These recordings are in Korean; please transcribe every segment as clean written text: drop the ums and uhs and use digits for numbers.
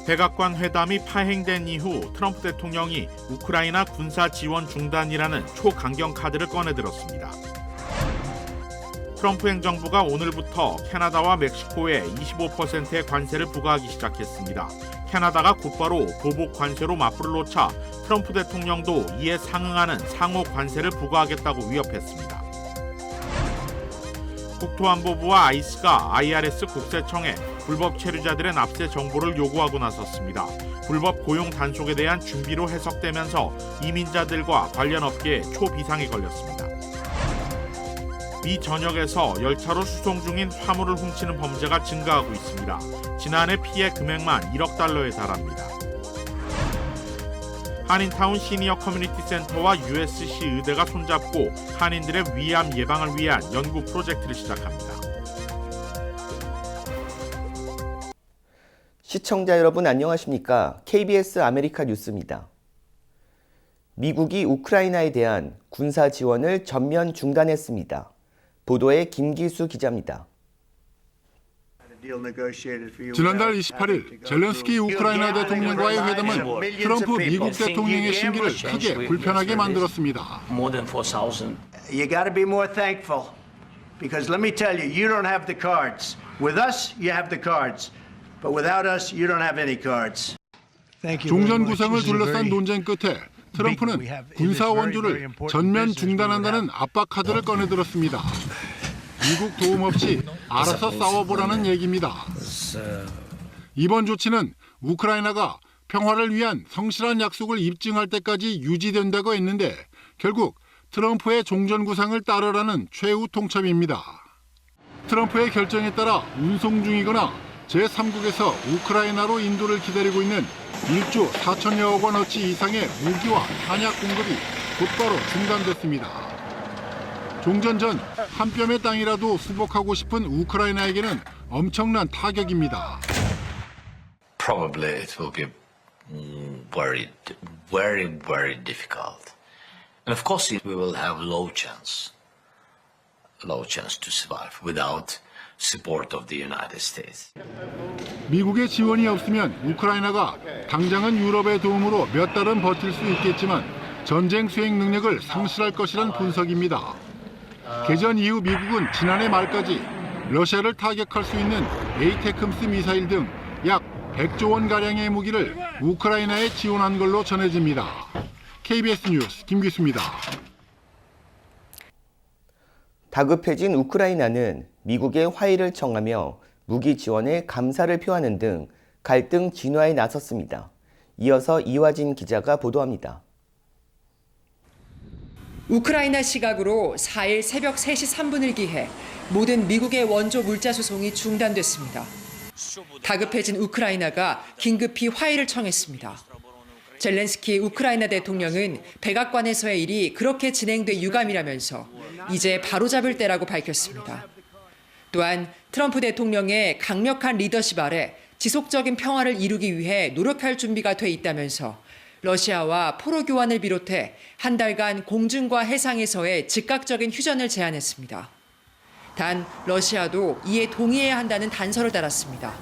백악관 회담이 파행된 이후 트럼프 대통령이 우크라이나 군사 지원 중단이라는 초강경 카드를 꺼내들었습니다. 트럼프 행정부가 오늘부터 캐나다와 멕시코에 25%의 관세를 부과하기 시작했습니다. 캐나다가 곧바로 보복 관세로 맞불을 놓자 트럼프 대통령도 이에 상응하는 상호 관세를 부과하겠다고 위협했습니다. 국토안보부와 아이스가 IRS 국세청에 불법 체류자들의 납세 정보를 요구하고 나섰습니다. 불법 고용 단속에 대한 준비로 해석되면서 이민자들과 관련 업계에 초비상이 걸렸습니다. 미 전역에서 열차로 수송 중인 화물을 훔치는 범죄가 증가하고 있습니다. 지난해 피해 금액만 1억 달러에 달합니다. 한인타운 시니어 커뮤니티 센터와 USC 의대가 손잡고 한인들의 위암 예방을 위한 연구 프로젝트를 시작합니다. 시청자 여러분 안녕하십니까? KBS 아메리카 뉴스입니다. 미국이 우크라이나에 대한 군사 지원을 전면 중단했습니다. 보도에 김기수 기자입니다. 지난달 28일 젤렌스키 우크라이나 대통령과의 회담은 트럼프 미국 대통령의 심기를 크게 불편하게 만들었습니다. You got to be more thankful because let me tell you, you don't have the cards. With us, you have the cards. But without us, you don't have any cards. 종전 구상을 둘러싼 논쟁 끝에 트럼프는 군사 원조를 전면 중단한다는 압박 카드를 꺼내들었습니다. 미국 도움 없이 알아서 싸워보라는 얘기입니다. 이번 조치는 우크라이나가 평화를 위한 성실한 약속을 입증할 때까지 유지된다고 했는데 결국 트럼프의 종전 구상을 따르라는 최후 통첩입니다. 트럼프의 결정에 따라 운송 중이거나 제3국에서 우크라이나로 인도를 기다리고 있는 1조 4천여억 원어치 이상의 무기와 탄약 공급이 곧바로 중단됐습니다. 종전 전 한 뼘의 땅이라도 수복하고 싶은 우크라이나에게는 엄청난 타격입니다. Probably it will be very difficult. And of course we will have low chance to survive without support of the United States. 미국의 지원이 없으면 우크라이나가 당장은 유럽의 도움으로 몇 달은 버틸 수 있겠지만 전쟁 수행 능력을 상실할 것이란 분석입니다. 개전 이후 미국은 지난해 말까지 러시아를 타격할 수 있는 에이테크스 미사일 등 약 100조 원가량의 무기를 우크라이나에 지원한 걸로 전해집니다. KBS 뉴스 김기수입니다. 다급해진 우크라이나는 미국에 화해를 청하며 무기 지원에 감사를 표하는 등 갈등 진화에 나섰습니다. 이어서 이화진 기자가 보도합니다. 우크라이나 시각으로 4일 새벽 3시 3분을 기해 모든 미국의 원조 물자 수송이 중단됐습니다. 다급해진 우크라이나가 긴급히 화해를 청했습니다. 젤렌스키 우크라이나 대통령은 백악관에서의 일이 그렇게 진행돼 유감이라면서 이제 바로잡을 때라고 밝혔습니다. 또한 트럼프 대통령의 강력한 리더십 아래 지속적인 평화를 이루기 위해 노력할 준비가 돼 있다면서 러시아와 포로 교환을 비롯해 한 달간 공중과 해상에서의 즉각적인 휴전을 제안했습니다. 단 러시아도 이에 동의해야 한다는 단서를 달았습니다.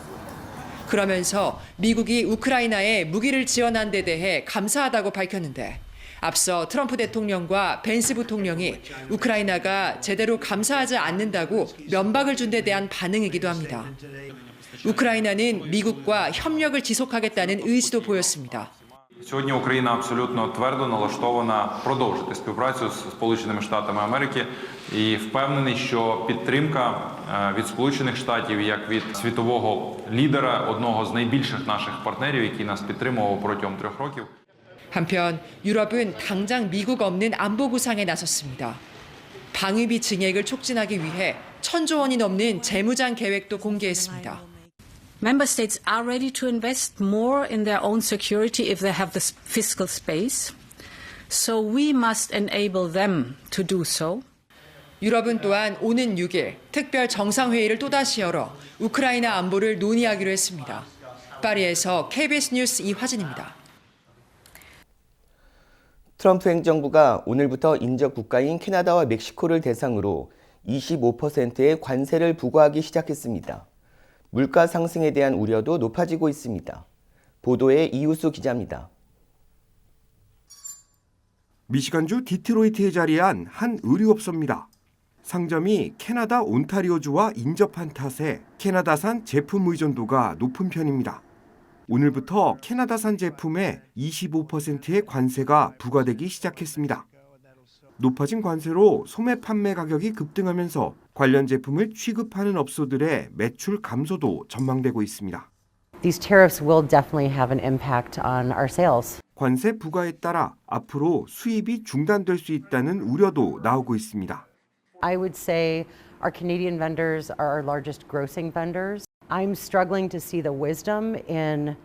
그러면서 미국이 우크라이나에 무기를 지원한 데 대해 감사하다고 밝혔는데 앞서 트럼프 대통령과 벤스 부통령이 우크라이나가 제대로 감사하지 않는다고 면박을 준 데 대한 반응이기도 합니다. 우크라이나는 미국과 협력을 지속하겠다는 의지도 보였습니다. Сьогодні Україна абсолютно твердо налаштована продовжити співпрацю з Сполученими Штатами Америки і впевнений, що підтримка від Сполучених Штатів як від світового лідера, одного з найбільших наших партнерів, який нас підтримував протягом 3 років. 한편 유럽은 당장 미국 없는 안보 구상에 나섰습니다. 방위비 증액을 촉진하기 위해 1,000조 원이 넘는 재무장 계획도 공개했습니다. Member states are ready to invest more in their own security if they have the fiscal space. So we must enable them to do so. 유럽은 또한 오는 6일 특별 정상회의를 또다시 열어 우크라이나 안보를 논의하기로 했습니다. 파리에서 KBS 뉴스 이화진입니다. 트럼프 행정부가 오늘부터 인접 국가인 캐나다와 멕시코를 대상으로 25%의 관세를 부과하기 시작했습니다. 물가 상승에 대한 우려도 높아지고 있습니다. 보도에 이우수 기자입니다. 미시간주 디트로이트에 자리한 한 의류업소입니다. 상점이 캐나다 온타리오주와 인접한 탓에 캐나다산 제품 의존도가 높은 편입니다. 오늘부터 캐나다산 제품에 25%의 관세가 부과되기 시작했습니다. 높아진 관세로 소매 판매 가격이 급등하면서 관련 제품을 취급하는 업소들의 매출 감소도 전망되고 있습니다. These tariffs will definitely have an impact on our sales. 관세 부과에 따라 앞으로 수입이 중단될 수 있다는 우려도 나오고 있습니다. I would say our Canadian vendors are our largest grossing vendors. I'm struggling to see the wisdom in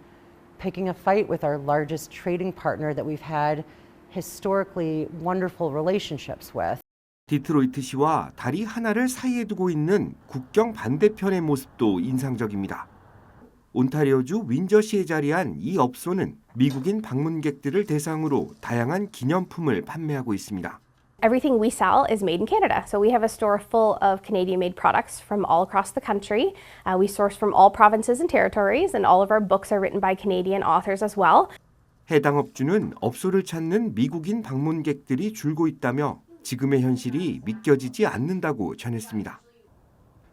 picking a fight with our largest trading partner that we've had historically wonderful relationships with. 디트로이트시와 다리 하나를 사이에 두고 있는 국경 반대편의 모습도 인상적입니다. 온타리오주 윈저시에 자리한 이 업소는 미국인 방문객들을 대상으로 다양한 기념품을 판매하고 있습니다. Everything we sell is made in Canada. So we have a store full of Canadian-made products from all across the country. We source from all provinces and territories, and all of our books are written by Canadian authors as well. 해당 업주는 업소를 찾는 미국인 방문객들이 줄고 있다며 지금의 현실이 믿겨지지 않는다고 전했습니다.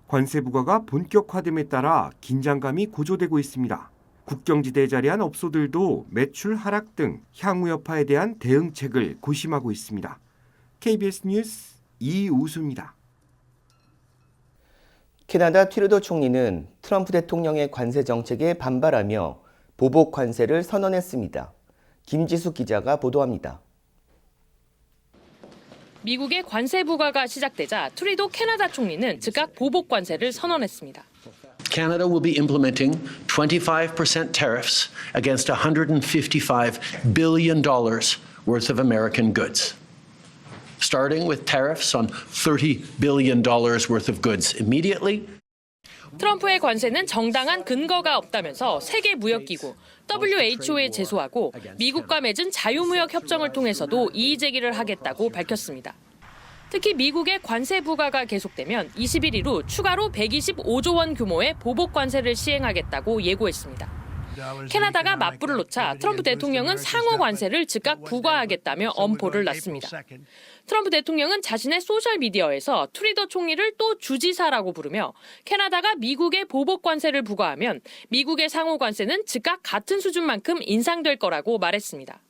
관세 부과가 본격화됨에 따라 긴장감이 고조되고 있습니다. 국경지대에 자리한 업소들도 매출 하락 등 향후 여파에 대한 대응책을 고심하고 있습니다. KBS 뉴스 이우수입니다. 캐나다 트루도 총리는 트럼프 대통령의 관세 정책에 반발하며 보복 관세를 선언했습니다. 김지숙 기자가 보도합니다. 미국의 관세 부과가 시작되자 트루도 캐나다 총리는 즉각 보복 관세를 선언했습니다. Canada will be implementing 25% tariffs against $155 billion worth of American goods. Starting with tariffs on $30 billion worth of goods immediately. 트럼프의 관세는 정당한 근거가 없다면서 세계무역기구 WHO에 제소하고 미국과 맺은 자유무역 협정을 통해서도 이의 제기를 하겠다고 밝혔습니다. 특히 미국의 관세 부과가 계속되면 20일 이후 추가로 125조 원 규모의 보복 관세를 시행하겠다고 예고했습니다. 캐나다가 맞불을 놓자 트럼프 대통령은 상호 관세를 즉각 부과하겠다며 엄포를 놨습니다. 트럼프 대통령은 자신의 소셜미디어에서 트루도 총리를 또 주지사라고 부르며 캐나다가 미국의 보복 관세를 부과하면 미국의 상호 관세는 즉각 같은 수준만큼 인상될 거라고 말했습니다.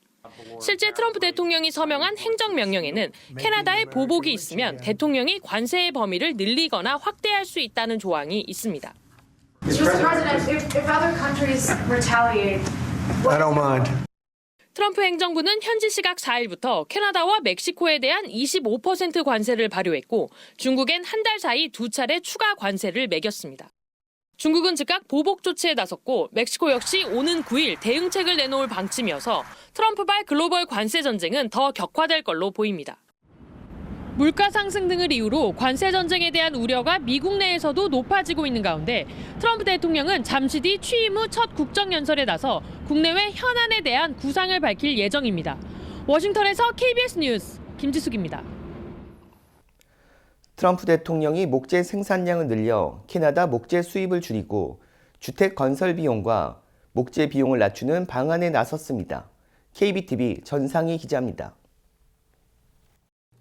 실제 트럼프 대통령이 서명한 행정명령에는 캐나다에 보복이 있으면 대통령이 관세의 범위를 늘리거나 확대할 수 있다는 조항이 있습니다. Mr. President, if other countries retaliate, I don't mind. 트럼프 행정부는 현지 시각 4일부터 캐나다와 멕시코에 대한 25% 관세를 발효했고 중국엔 한 달 사이 두 차례 추가 관세를 매겼습니다. 중국은 즉각 보복 조치에 나섰고 멕시코 역시 오는 9일 대응책을 내놓을 방침이어서 트럼프발 글로벌 관세 전쟁은 더 격화될 걸로 보입니다. 물가 상승 등을 이유로 관세 전쟁에 대한 우려가 미국 내에서도 높아지고 있는 가운데 트럼프 대통령은 잠시 뒤 취임 후 첫 국정연설에 나서 국내외 현안에 대한 구상을 밝힐 예정입니다. 워싱턴에서 KBS 뉴스 김지숙입니다. 트럼프 대통령이 목재 생산량을 늘려 캐나다 목재 수입을 줄이고 주택 건설 비용과 목재 비용을 낮추는 방안에 나섰습니다. KBTV 전상희 기자입니다.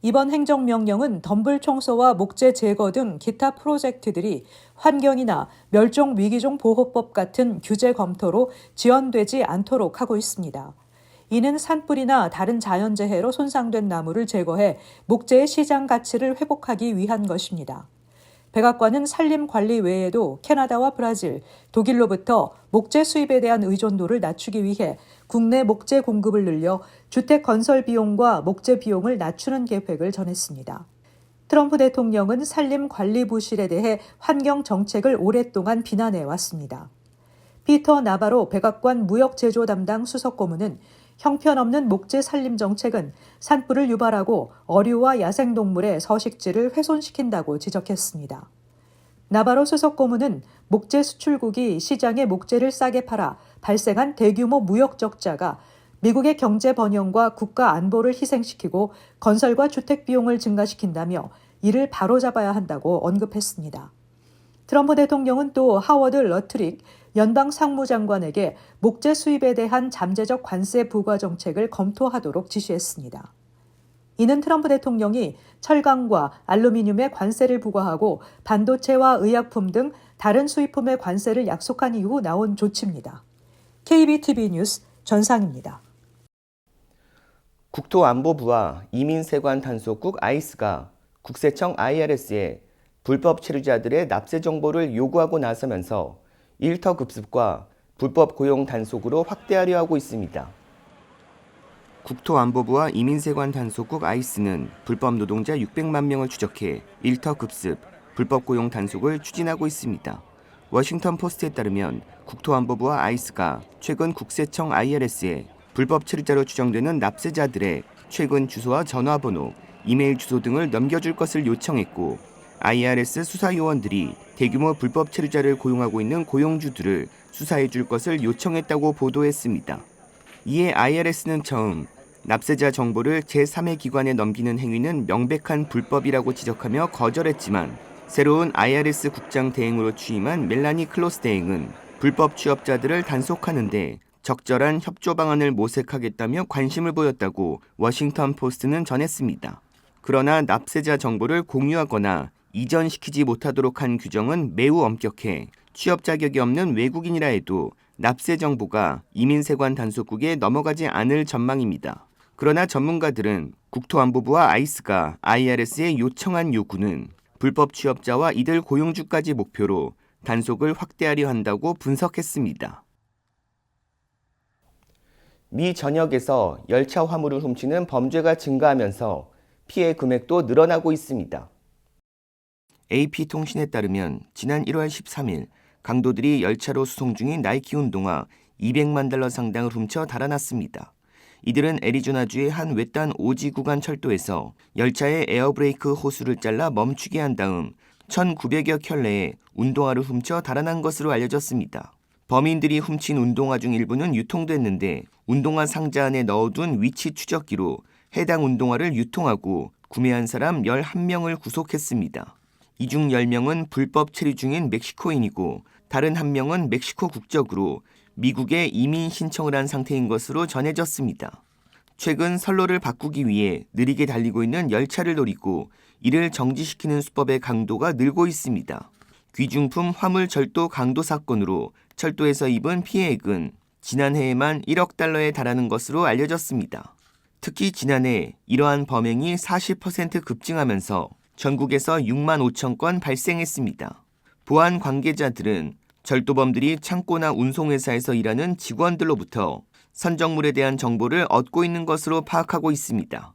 이번 행정명령은 덤불 청소와 목재 제거 등 기타 프로젝트들이 환경이나 멸종위기종 보호법 같은 규제 검토로 지연되지 않도록 하고 있습니다. 이는 산불이나 다른 자연재해로 손상된 나무를 제거해 목재의 시장 가치를 회복하기 위한 것입니다. 백악관은 산림 관리 외에도 캐나다와 브라질, 독일로부터 목재 수입에 대한 의존도를 낮추기 위해 국내 목재 공급을 늘려 주택 건설 비용과 목재 비용을 낮추는 계획을 전했습니다. 트럼프 대통령은 산림관리부실에 대해 환경 정책을 오랫동안 비난해 왔습니다. 피터 나바로 백악관 무역제조 담당 수석고문은 형편없는 목재 산림 정책은 산불을 유발하고 어류와 야생동물의 서식지를 훼손시킨다고 지적했습니다. 나바로 수석고문은 목재 수출국이 시장에 목재를 싸게 팔아 발생한 대규모 무역 적자가 미국의 경제 번영과 국가 안보를 희생시키고 건설과 주택 비용을 증가시킨다며 이를 바로잡아야 한다고 언급했습니다. 트럼프 대통령은 또 하워드 러트릭 연방 상무장관에게 목재 수입에 대한 잠재적 관세 부과 정책을 검토하도록 지시했습니다. 이는 트럼프 대통령이 철강과 알루미늄에 관세를 부과하고 반도체와 의약품 등 다른 수입품의 관세를 약속한 이후 나온 조치입니다. KBTV 뉴스 전상입니다. 국토안보부와 이민세관 단속국 ICE가 국세청 IRS에 불법 체류자들의 납세 정보를 요구하고 나서면서 일터 급습과 불법 고용 단속으로 확대하려 하고 있습니다. 국토안보부와 이민세관 단속국 ICE는 불법 노동자 600만 명을 추적해 일터 급습, 불법 고용 단속을 추진하고 있습니다. 워싱턴 포스트에 따르면 국토안보부와 ICE가 최근 국세청 IRS에 불법 체류자로 추정되는 납세자들의 최근 주소와 전화번호, 이메일 주소 등을 넘겨줄 것을 요청했고 IRS 수사 요원들이 대규모 불법 체류자를 고용하고 있는 고용주들을 수사해 줄 것을 요청했다고 보도했습니다. 이에 IRS는 처음 납세자 정보를 제3의 기관에 넘기는 행위는 명백한 불법이라고 지적하며 거절했지만 새로운 IRS 국장 대행으로 취임한 멜라니 클로스 대행은 불법 취업자들을 단속하는 데 적절한 협조 방안을 모색하겠다며 관심을 보였다고 워싱턴 포스트는 전했습니다. 그러나 납세자 정보를 공유하거나 이전시키지 못하도록 한 규정은 매우 엄격해 취업 자격이 없는 외국인이라 해도 납세 정보가 이민세관 단속국에 넘어가지 않을 전망입니다. 그러나 전문가들은 국토안보부와 ICE가 IRS에 요청한 요구는 불법 취업자와 이들 고용주까지 목표로 단속을 확대하려 한다고 분석했습니다. 미 전역에서 열차 화물을 훔치는 범죄가 증가하면서 피해 금액도 늘어나고 있습니다. AP통신에 따르면 지난 1월 13일 강도들이 열차로 수송 중인 나이키 운동화 200만 달러 상당을 훔쳐 달아났습니다. 이들은 애리조나주의 한 외딴 오지 구간 철도에서 열차의 에어브레이크 호스를 잘라 멈추게 한 다음 1,900여 켤레의 운동화를 훔쳐 달아난 것으로 알려졌습니다. 범인들이 훔친 운동화 중 일부는 유통됐는데 운동화 상자 안에 넣어둔 위치 추적기로 해당 운동화를 유통하고 구매한 사람 11명을 구속했습니다. 이 중 10명은 불법 체류 중인 멕시코인이고 다른 1명은 멕시코 국적으로 미국에 이민 신청을 한 상태인 것으로 전해졌습니다. 최근 선로를 바꾸기 위해 느리게 달리고 있는 열차를 노리고 이를 정지시키는 수법의 강도가 늘고 있습니다. 귀중품 화물 절도 강도 사건으로 철도에서 입은 피해액은 지난해에만 1억 달러에 달하는 것으로 알려졌습니다. 특히 지난해 이러한 범행이 40% 급증하면서 전국에서 6만 5천 건 발생했습니다. 보안 관계자들은 절도범들이 창고나 운송회사에서 일하는 직원들로부터 선적물에 대한 정보를 얻고 있는 것으로 파악하고 있습니다.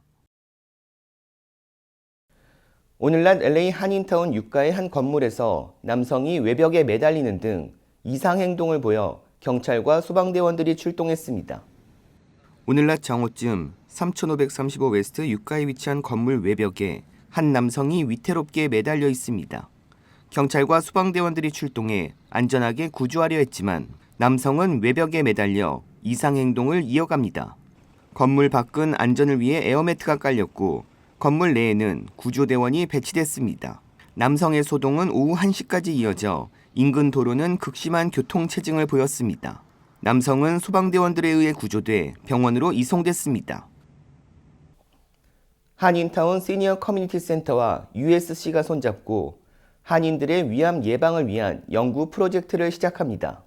오늘 낮 LA 한인타운 유가의 한 건물에서 남성이 외벽에 매달리는 등 이상행동을 보여 경찰과 소방대원들이 출동했습니다. 오늘 낮 정오쯤 3535 웨스트 유가에 위치한 건물 외벽에 한 남성이 위태롭게 매달려 있습니다. 경찰과 소방대원들이 출동해 안전하게 구조하려 했지만 남성은 외벽에 매달려 이상행동을 이어갑니다. 건물 밖은 안전을 위해 에어매트가 깔렸고 건물 내에는 구조대원이 배치됐습니다. 남성의 소동은 오후 1시까지 이어져 인근 도로는 극심한 교통체증을 보였습니다. 남성은 소방대원들에 의해 구조돼 병원으로 이송됐습니다. 한인타운 시니어 커뮤니티 센터와 USC가 손잡고 한인들의 위암 예방을 위한 연구 프로젝트를 시작합니다.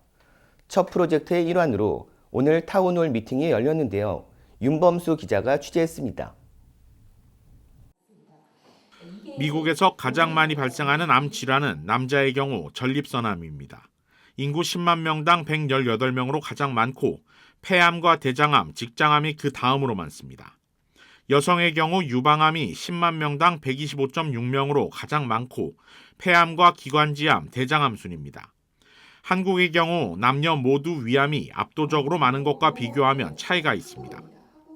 첫 프로젝트의 일환으로 오늘 타운홀 미팅이 열렸는데요. 윤범수 기자가 취재했습니다. 미국에서 가장 많이 발생하는 암 질환은 남자의 경우 전립선암입니다. 인구 10만 명당 118명으로 가장 많고 폐암과 대장암, 직장암이 그 다음으로 많습니다. 여성의 경우 유방암이 10만 명당 125.6명으로 가장 많고 폐암과 기관지암, 대장암 순입니다. 한국의 경우 남녀 모두 위암이 압도적으로 많은 것과 비교하면 차이가 있습니다.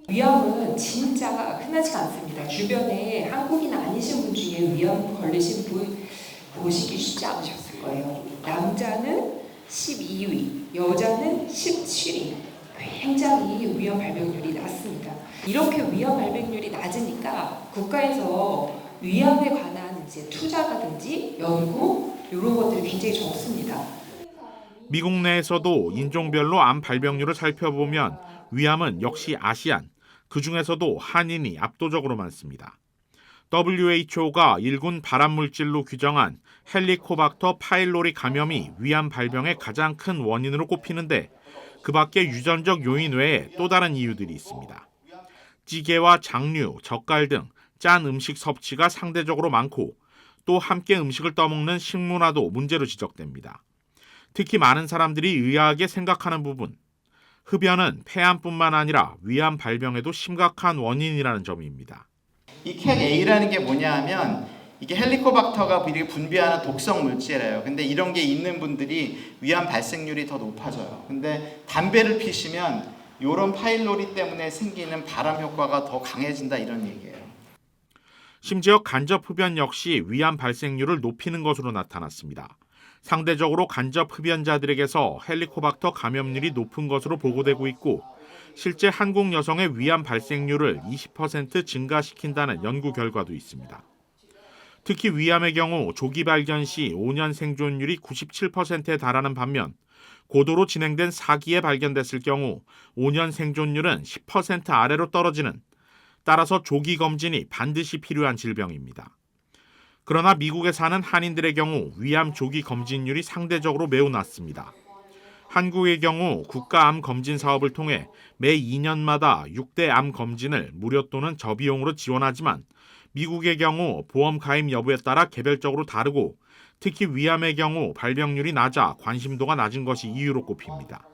위암은 진짜 흔하지가 않습니다. 주변에 한국인 아니신 분 중에 위암 걸리신 분 보시기 쉽지 않으셨을 거예요. 남자는 12위, 여자는 17위. 굉장히 위암 발병률이 낮습니다. 이렇게 위암 발병률이 낮으니까 국가에서 위암에 관한 이제 투자라든지 연구 이런 것들이 굉장히 적습니다. 미국 내에서도 인종별로 암 발병률을 살펴보면 위암은 역시 아시안, 그중에서도 한인이 압도적으로 많습니다. WHO가 일군 발암물질로 규정한 헬리코박터 파일로리 감염이 위암 발병의 가장 큰 원인으로 꼽히는데 그 밖에 유전적 요인 외에 또 다른 이유들이 있습니다. 찌개와 장류, 젓갈 등 짠 음식 섭취가 상대적으로 많고 또 함께 음식을 떠먹는 식문화도 문제로 지적됩니다. 특히 많은 사람들이 의아하게 생각하는 부분, 흡연은 폐암뿐만 아니라 위암 발병에도 심각한 원인이라는 점입니다. 이 캣A라는 게 뭐냐 하면 이게 헬리코박터가 분비하는 독성 물질이에요. 근데 이런 게 있는 분들이 위암 발생률이 더 높아져요. 근데 담배를 피시면 이런 파일로리 때문에 생기는 발암 효과가 더 강해진다 이런 얘기예요. 심지어 간접 흡연 역시 위암 발생률을 높이는 것으로 나타났습니다. 상대적으로 간접 흡연자들에게서 헬리코박터 감염률이 높은 것으로 보고되고 있고 실제 한국 여성의 위암 발생률을 20% 증가시킨다는 연구 결과도 있습니다. 특히 위암의 경우 조기 발견 시 5년 생존율이 97%에 달하는 반면 고도로 진행된 4기에 발견됐을 경우 5년 생존율은 10% 아래로 떨어지는, 따라서 조기 검진이 반드시 필요한 질병입니다. 그러나 미국에 사는 한인들의 경우 위암 조기 검진율이 상대적으로 매우 낮습니다. 한국의 경우 국가암 검진 사업을 통해 매 2년마다 6대 암 검진을 무료 또는 저비용으로 지원하지만 미국의 경우 보험 가입 여부에 따라 개별적으로 다르고 특히 위암의 경우 발병률이 낮아 관심도가 낮은 것이 이유로 꼽힙니다.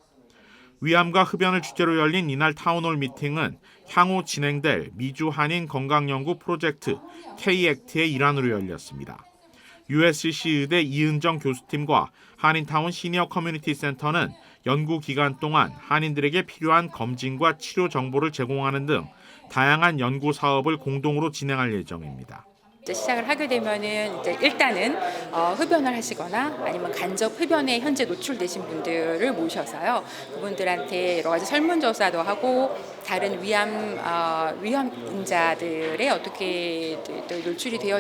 위암과 흡연을 주제로 열린 이날 타운홀 미팅은 향후 진행될 미주 한인 건강연구 프로젝트 K-액트의 일환으로 열렸습니다. USC 의대 이은정 교수팀과 한인타운 시니어 커뮤니티 센터는 연구 기간 동안 한인들에게 필요한 검진과 치료 정보를 제공하는 등 다양한 연구 사업을 공동으로 진행할 예정입니다. 시작을 하게 되면은 이제 일단은 흡연을 하시거나 아니면 간접 흡연에 현재 노출되신 분들을 모셔서요. 그분들한테 여러 가지 설문조사도 하고 다른 위험자들의 어떻게 또 노출이 되어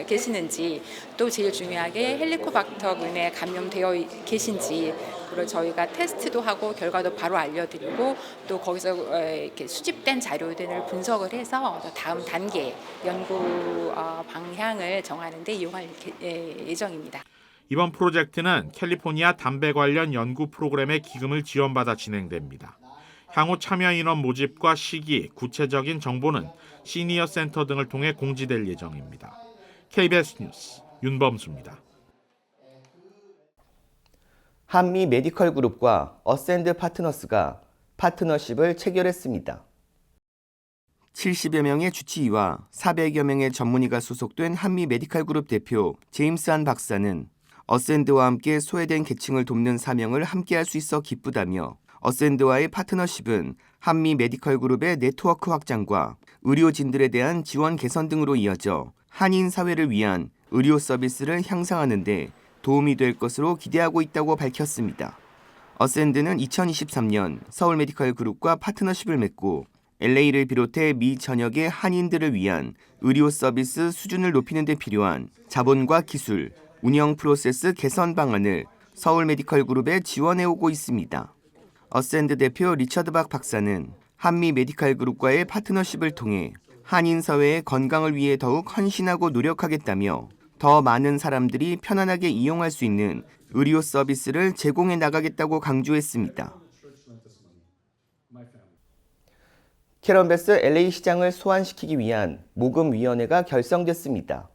계시는지 또 제일 중요하게 헬리코박터균에 감염되어 계신지 그리고 저희가 테스트도 하고 결과도 바로 알려드리고 또 거기서 이렇게 수집된 자료들을 분석을 해서 다음 단계 연구 방향을 정하는 데 이용할 예정입니다. 이번 프로젝트는 캘리포니아 담배 관련 연구 프로그램의 기금을 지원받아 진행됩니다. 향후 참여 인원 모집과 시기, 구체적인 정보는 시니어 센터 등을 통해 공지될 예정입니다. KBS 뉴스 윤범수입니다. 한미 메디컬 그룹과 어센드 파트너스가 파트너십을 체결했습니다. 70여 명의 주치의와 400여 명의 전문의가 소속된 한미 메디컬 그룹 대표 제임스 한 박사는 어센드와 함께 소외된 계층을 돕는 사명을 함께할 수 있어 기쁘다며 어센드와의 파트너십은 한미 메디컬 그룹의 네트워크 확장과 의료진들에 대한 지원 개선 등으로 이어져 한인 사회를 위한 의료 서비스를 향상하는 데 도움이 될 것으로 기대하고 있다고 밝혔습니다. 어센드는 2023년 서울 메디컬 그룹과 파트너십을 맺고 LA를 비롯해 미 전역의 한인들을 위한 의료 서비스 수준을 높이는 데 필요한 자본과 기술, 운영 프로세스 개선 방안을 서울 메디컬 그룹에 지원해오고 있습니다. 어센드 대표 리처드 박 박사는 한미 메디컬 그룹과의 파트너십을 통해 한인 사회의 건강을 위해 더욱 헌신하고 노력하겠다며 더 많은 사람들이 편안하게 이용할 수 있는 의료 서비스를 제공해 나가겠다고 강조했습니다. 캐런 베스 LA 시장을 소환시키기 위한 모금위원회가 결성됐습니다.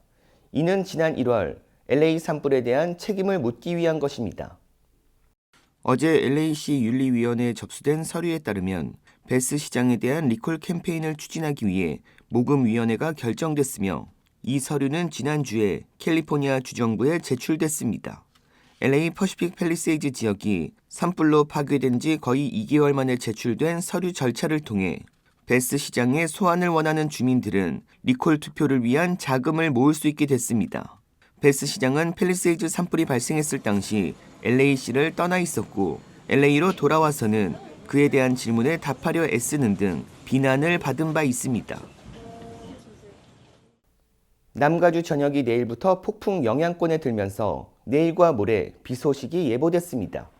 이는 지난 1월 LA 산불에 대한 책임을 묻기 위한 것입니다. 어제 LA시 윤리위원회에 접수된 서류에 따르면 베스 시장에 대한 리콜 캠페인을 추진하기 위해 모금위원회가 결정됐으며 이 서류는 지난주에 캘리포니아 주정부에 제출됐습니다. LA 퍼시픽 팰리세이즈 지역이 산불로 파괴된 지 거의 2개월 만에 제출된 서류 절차를 통해 베스 시장의 소환을 원하는 주민들은 리콜 투표를 위한 자금을 모을 수 있게 됐습니다. 베스 시장은 팰리세이즈 산불이 발생했을 당시 LA시를 떠나 있었고 LA로 돌아와서는 그에 대한 질문에 답하려 애쓰는 등 비난을 받은 바 있습니다. 남가주 전역이 내일부터 폭풍 영향권에 들면서 내일과 모레 비 소식이 예보됐습니다.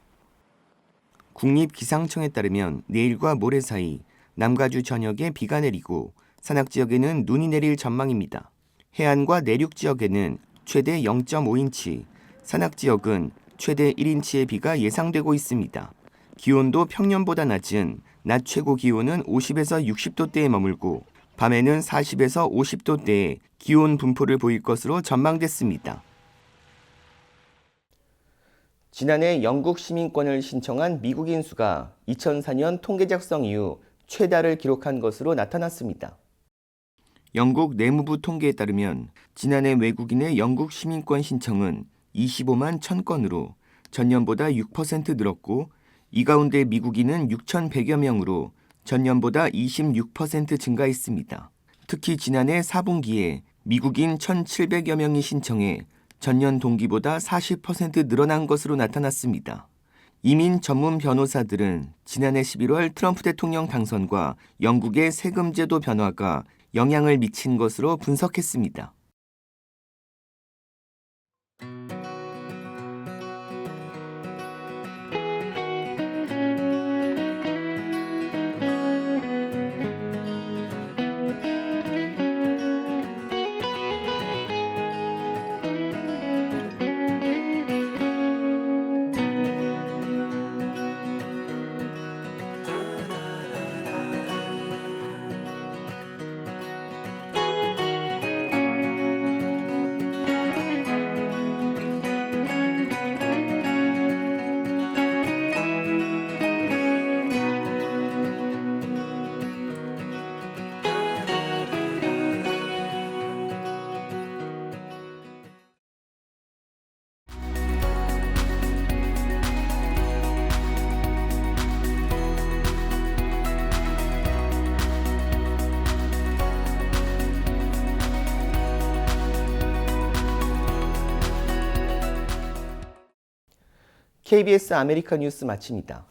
국립기상청에 따르면 내일과 모레 사이 남가주 전역에 비가 내리고 산악 지역에는 눈이 내릴 전망입니다. 해안과 내륙 지역에는 최대 0.5인치, 산악 지역은 최대 1인치의 비가 예상되고 있습니다. 기온도 평년보다 낮은 낮 최고 기온은 50에서 60도대에 머물고 밤에는 40에서 50도대의 기온 분포를 보일 것으로 전망됐습니다. 지난해 영국 시민권을 신청한 미국인 수가 2004년 통계 작성 이후 최다를 기록한 것으로 나타났습니다. 영국 내무부 통계에 따르면 지난해 외국인의 영국 시민권 신청은 25만 1000건으로 전년보다 6% 늘었고 이 가운데 미국인은 6,100여 명으로 전년보다 26% 증가했습니다. 특히 지난해 4분기에 미국인 1,700여 명이 신청해 전년 동기보다 40% 늘어난 것으로 나타났습니다. 이민 전문 변호사들은 지난해 11월 트럼프 대통령 당선과 영국의 세금 제도 변화가 영향을 미친 것으로 분석했습니다. KBS 아메리카 뉴스 마칩니다.